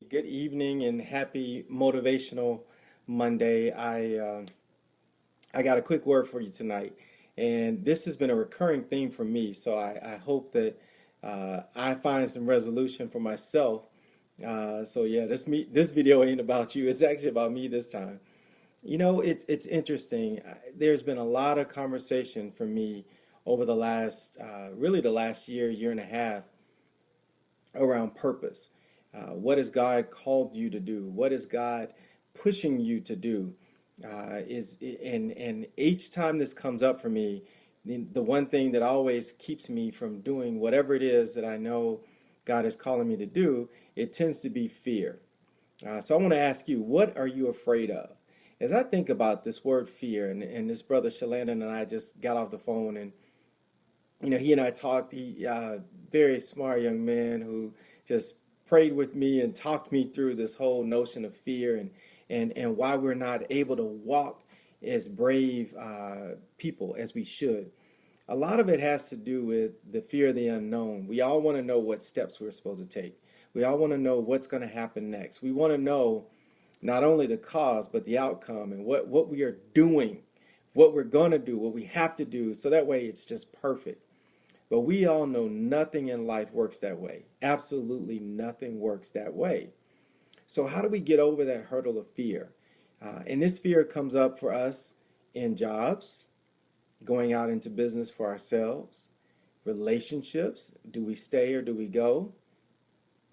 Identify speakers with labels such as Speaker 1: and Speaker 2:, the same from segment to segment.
Speaker 1: Good evening and happy motivational Monday. I got a quick word for you tonight, and this has been a recurring theme for me. So I hope that I find some resolution for myself. So yeah, this video ain't about you. It's actually about me this time. It's interesting. There's been a lot of conversation for me over the last really the last year and a half around purpose. What has God called you to do? What is God pushing you to do? And each time this comes up for me, the one thing that always keeps me from doing whatever it is that I know God is calling me to do, it tends to be fear. So I want to ask you, what are you afraid of? As I think about this word fear, and this brother Shalandon and I just got off the phone, and he and I talked. Very smart young man who just prayed with me and talked me through this whole notion of fear and why we're not able to walk as brave people as we should. A lot of it has to do with the fear of the unknown. We all want to know what steps we're supposed to take. We all want to know what's going to happen next. We want to know not only the cause, but the outcome and what we are doing, what we're going to do, what we have to do, so that way it's just perfect. But we all know nothing in life works that way. Absolutely nothing works that way. So, how do we get over that hurdle of fear? And this fear comes up for us in jobs, going out into business for ourselves, relationships. Do we stay or do we go?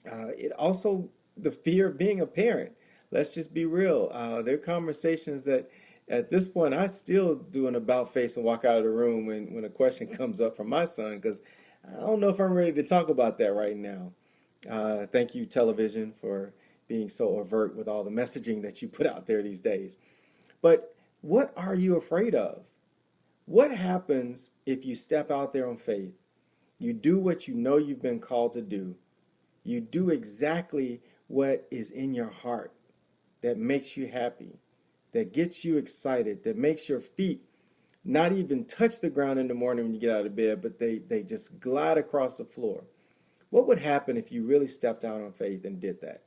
Speaker 1: It also, the fear of being a parent. Let's just be real. There are conversations that at this point I still do an about face and walk out of the room when a question comes up from my son because I don't know if I'm ready to talk about that right now. Thank you, television, for being so overt with all the messaging that you put out there these days. But what are you afraid of? What happens if you step out there on faith? You do what you know you've been called to do. You do exactly what is in your heart that makes you happy, that gets you excited, that makes your feet not even touch the ground in the morning when you get out of bed, but they just glide across the floor. What would happen if you really stepped out on faith and did that?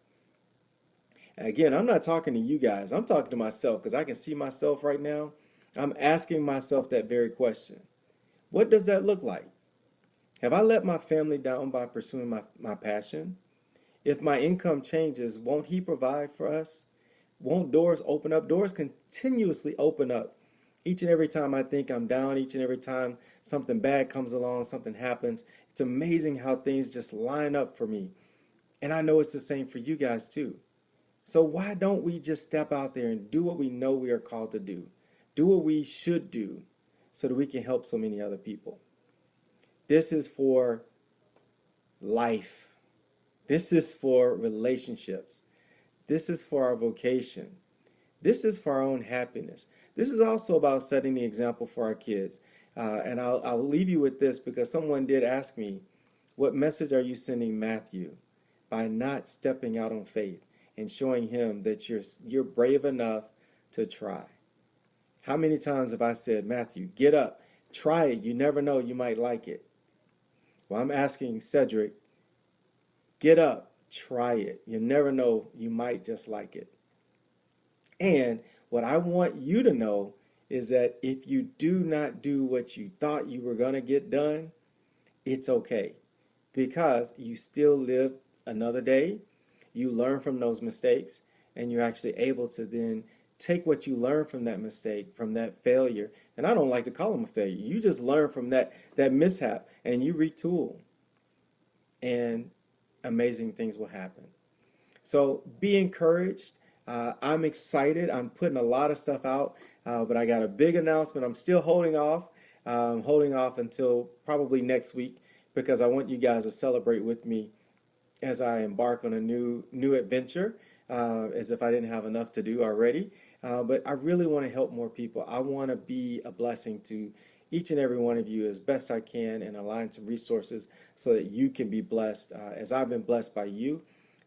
Speaker 1: Again, I'm not talking to you guys. I'm talking to myself because I can see myself right now. I'm asking myself that very question. What does that look like? Have I let my family down by pursuing my passion? If my income changes, won't He provide for us? Won't doors open up? Doors continuously open up. Each and every time I think I'm down, each and every time something bad comes along, something happens, it's amazing how things just line up for me. And I know it's the same for you guys too. So why don't we just step out there and do what we know we are called to do? Do what we should do so that we can help so many other people. This is for life. This is for relationships. This is for our vocation. This is for our own happiness. This is also about setting the example for our kids. And I'll leave you with this because someone did ask me, what message are you sending Matthew by not stepping out on faith and showing him that you're brave enough to try? How many times have I said, Matthew, get up, try it. You never know, you might like it. Well, I'm asking Cedric, get up, try it. You never know, you might just like it. And what I want you to know is that if you do not do what you thought you were going to get done, it's okay because you still live another day. You learn from those mistakes and you're actually able to then take what you learn from that mistake, from that failure. And I don't like to call them a failure. You just learn from that mishap and you retool and amazing things will happen. So be encouraged. I'm excited. I'm putting a lot of stuff out, but I got a big announcement. I'm still holding off until probably next week because I want you guys to celebrate with me as I embark on a new adventure, as if I didn't have enough to do already. But I really want to help more people. I want to be a blessing to each and every one of you as best I can and align some resources so that you can be blessed as I've been blessed by you.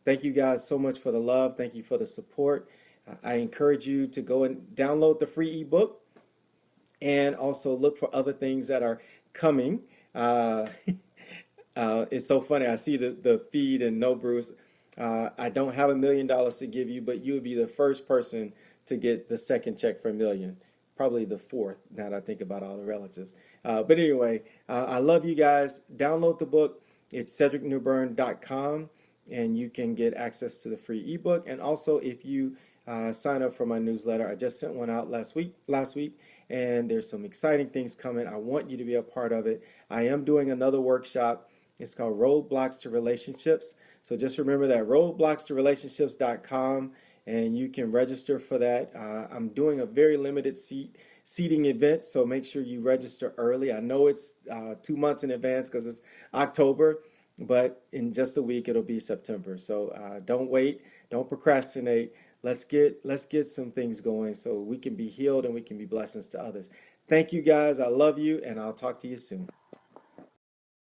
Speaker 1: Thank you guys so much for the love. Thank you for the support. I encourage you to go and download the free ebook and also look for other things that are coming. It's so funny. I see the feed and no Bruce. I don't have $1 million to give you, but you would be the first person to get the second check for $1 million. Probably the fourth, now that I think about all the relatives. But anyway, I love you guys. Download the book. It's cedricnewburn.com, and you can get access to the free ebook. And also, if you sign up for my newsletter, I just sent one out last week, and there's some exciting things coming. I want you to be a part of it. I am doing another workshop. It's called Roadblocks to Relationships. So just remember that, roadblockstορelationships.com, and you can register for that. I'm doing a very limited seating event, so make sure you register early. I know it's 2 months in advance because it's October, but in just a week it'll be September. So don't wait, don't procrastinate. Let's get some things going so we can be healed and we can be blessings to others. Thank you guys. I love you, and I'll talk to you soon.